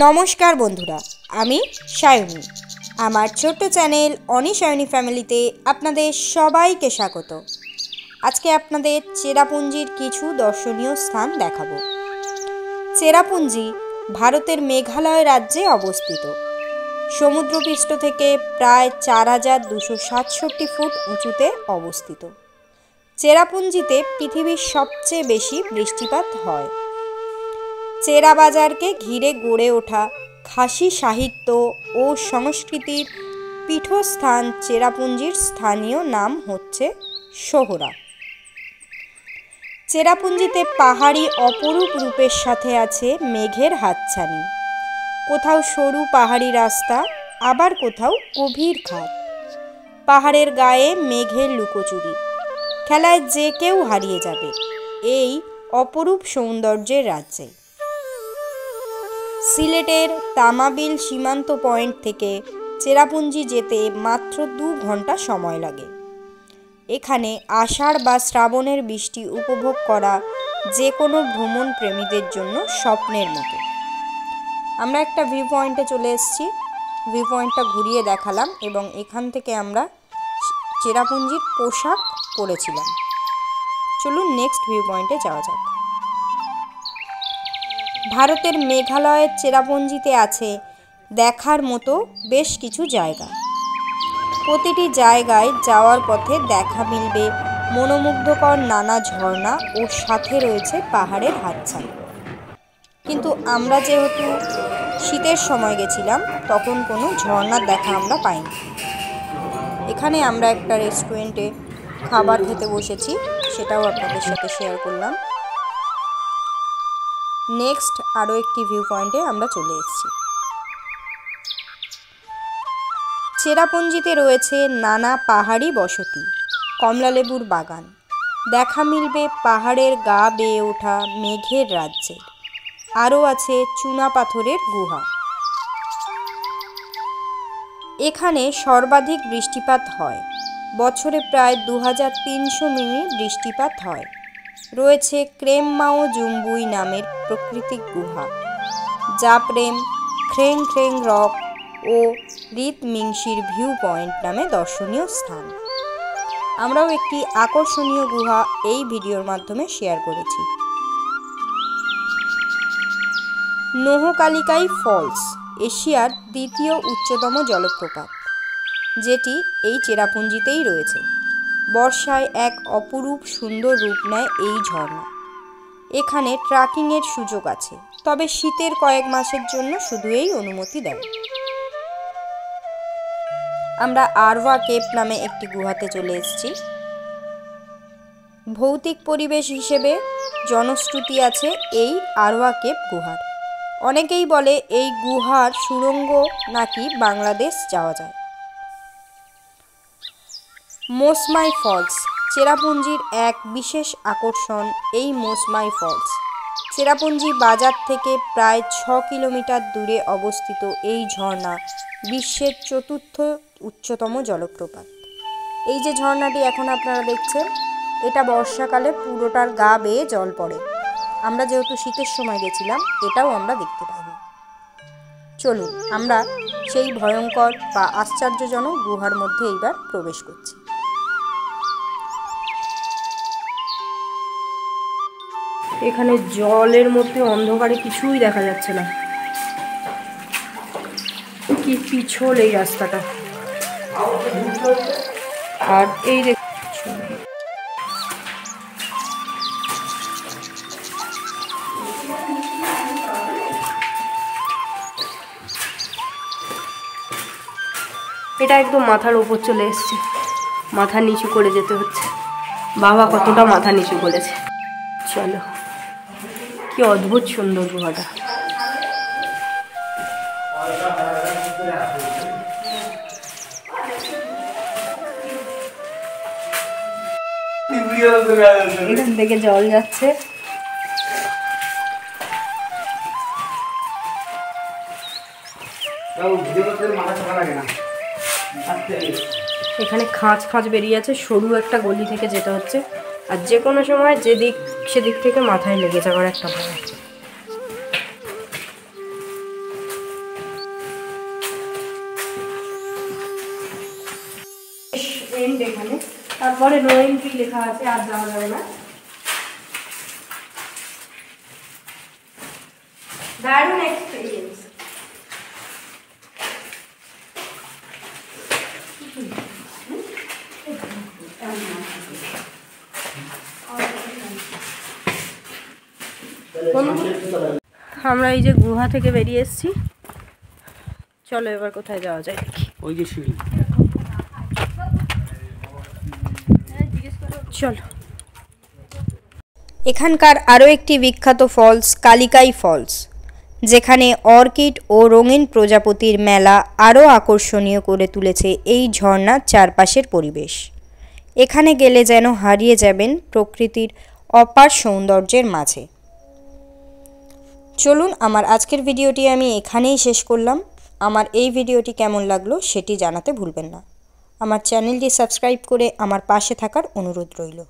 নমস্কার বন্ধুরা, আমি সায়নী। আমার ছোট্ট চ্যানেল অনি সায়নী ফ্যামিলিতে আপনাদের সবাইকে স্বাগত। আজকে আপনাদের চেরাপুঞ্জির কিছু দর্শনীয় স্থান দেখাবো। চেরাপুঞ্জি ভারতের মেঘালয় রাজ্যে অবস্থিত। সমুদ্রপৃষ্ঠ থেকে প্রায় 4267 ফুট উঁচুতে অবস্থিত। চেরাপুঞ্জিতে পৃথিবীর সবচেয়ে বেশি বৃষ্টিপাত হয়। চেরা বাজারকে ঘিরে গড়ে ওঠা খাসি সাহিত্য ও সংস্কৃতির পীঠস্থান চেরাপুঞ্জির স্থানীয় নাম হচ্ছে সোহরা। চেরাপুঞ্জিতে পাহাড়ি অপরূপ রূপের সাথে আছে মেঘের হাতছানি। কোথাও সরু পাহাড়ি রাস্তা, আবার কোথাও গভীর খাদ। পাহাড়ের গায়ে মেঘের লুকোচুরি, খেলায় যে কেউ হারিয়ে যাবে এই অপরূপ সৌন্দর্যের রাজ্যে। সিলেটের তামাবিল সীমান্ত পয়েন্ট থেকে চেরাপুঞ্জি যেতে মাত্র 2 ঘন্টা সময় লাগে। এখানে আষাঢ় বা শ্রাবণের বৃষ্টি উপভোগ করা যে কোনো ভ্রমণ প্রেমীদের জন্য স্বপ্নের মতো। আমরা একটা ভিউ পয়েন্টে চলে এসেছি। ভিউ পয়েন্টটা ঘুরিয়ে দেখালাম এবং এখান থেকে আমরা চেরাপুঞ্জির পোশাক পরেছিলাম। চলুন নেক্সট ভিউ পয়েন্টে যাওয়া যাক। ভারতের মেঘালয়ের চেরাপুঞ্জিতে আছে দেখার মতো বেশ কিছু জায়গা। প্রতিটি জায়গায় যাওয়ার পথে দেখা মিলবে মনোমুগ্ধকর নানা ঝর্ণা ও সাথে রয়েছে পাহাড়ের হাতছানি। কিন্তু আমরা যেহেতু শীতের সময় গেছিলাম, তখন কোনো ঝর্ণার দেখা আমরা পাইনি। এখানে আমরা একটা রেস্টুরেন্টে খাবার খেতে বসেছি, সেটাও আপনাদের সাথে শেয়ার করলাম। নেক্সট আরও একটি ভিউ পয়েন্টে আমরা চলে এসেছি। চেরাপুঞ্জিতে রয়েছে নানা পাহাড়ি বসতি, কমলালেবুর বাগান। দেখা মিলবে পাহাড়ের গা বেয়ে ওঠা মেঘের রাজ্যে। আরও আছে চুনা পাথরের গুহা। এখানে সর্বাধিক বৃষ্টিপাত হয়। বছরে প্রায় 2300 মিমি বৃষ্টিপাত হয়। রয়েছে ক্রেমমাও জুম্বুই নামের প্রাকৃতিক গুহা, যা প্রেম খ্রেং খ্রেং রক ও রিতমিংশির ভিউ পয়েন্ট নামে দর্শনীয় স্থান। আমরাও একটি আকর্ষণীয় গুহা এই ভিডিওর মাধ্যমে শেয়ার করেছি। নোহকালিকাই ফলস এশিয়ার দ্বিতীয় উচ্চতম জলপ্রপাত, যেটি এই চেরাপুঞ্জিতেই রয়েছে। বর্ষায় এক অপরূপ সুন্দর রূপ নেয় এই ঝর্ণা। এখানে ট্রেকিংয়ের সুযোগ আছে, তবে শীতের কয়েক মাসের জন্য শুধু এই অনুমতি দেয়। আমরা আরওয়া কেভ নামে একটি গুহাতে চলে এসেছি। ভৌতিক পরিবেশ হিসেবে জনশ্রুতি আছে এই আরওয়া কেভ গুহার। অনেকেই বলে এই গুহার সুড়ঙ্গ নাকি বাংলাদেশ যাওয়া যায়। মোসমাই ফলস চেরাপুঞ্জির এক বিশেষ আকর্ষণ। এই মোসমাই ফলস চেরাপুঞ্জি বাজার থেকে প্রায় 6 কিলোমিটার দূরে অবস্থিত। এই ঝর্ণা বিশ্বের 4র্থ উচ্চতম জলপ্রপাত। এই যে ঝর্ণাটি এখন আপনারা দেখছেন, এটা বর্ষাকালে পুরোটার গা বেয়ে জল পড়ে। আমরা যেহেতু শীতের সময় গেছিলাম, এটাও আমরা দেখতে পাইনি। চলুন আমরা সেই ভয়ঙ্কর বা আশ্চর্যজনক গুহার মধ্যে এইবার প্রবেশ করছি। এখানে জলের মধ্যে অন্ধকারে কিছুই দেখা যাচ্ছে না। কি পিছল এই রাস্তাটা। আর এই এটা একদম মাথার উপর চলে এসছে। মাথা নিচু করে যেতে হচ্ছে। বাবা কতটা মাথা নিচু করেছে। চলো, কি অদ্ভুত সুন্দর গুহাটা। এখান থেকে জল যাচ্ছে। এখানে খাঁজ খাঁজ বেরিয়ে আছে, সরু একটা গলি থেকে যেতে হচ্ছে। আর যে কোনো সময় যেদিক সেদিক থেকে মাথায় লেগে যাওয়ার একটা ভয়। এন্ড এখানে, তারপরে নো এন্ট্রি লেখা আছে, আর যাওয়া যাবে না। দারুণ এক্সপিরিয়েন্স। আমরা এই যে গুহা থেকে বেরিয়ে এসেছি, চলো এবার কোথায় যাওয়া যায় দেখি। ওই যে সিঁড়ি, চলো। এখানকার আরও একটি বিখ্যাত ফলস কালিকাই ফলস, যেখানে অর্কিড ও রঙিন প্রজাপতির মেলা আরও আকর্ষণীয় করে তুলেছে এই ঝর্ণার চারপাশের পরিবেশ। এখানে গেলে যেন হারিয়ে যাবেন প্রকৃতির অপার সৌন্দর্যের মাঝে। চলুন, আমার আজকের ভিডিওটি আমি এখানেই শেষ করলাম। আমার এই ভিডিওটি কেমন লাগলো সেটি জানাতে ভুলবেন না। আমার চ্যানেলটি সাবস্ক্রাইব করে আমার পাশে থাকার অনুরোধ রইল।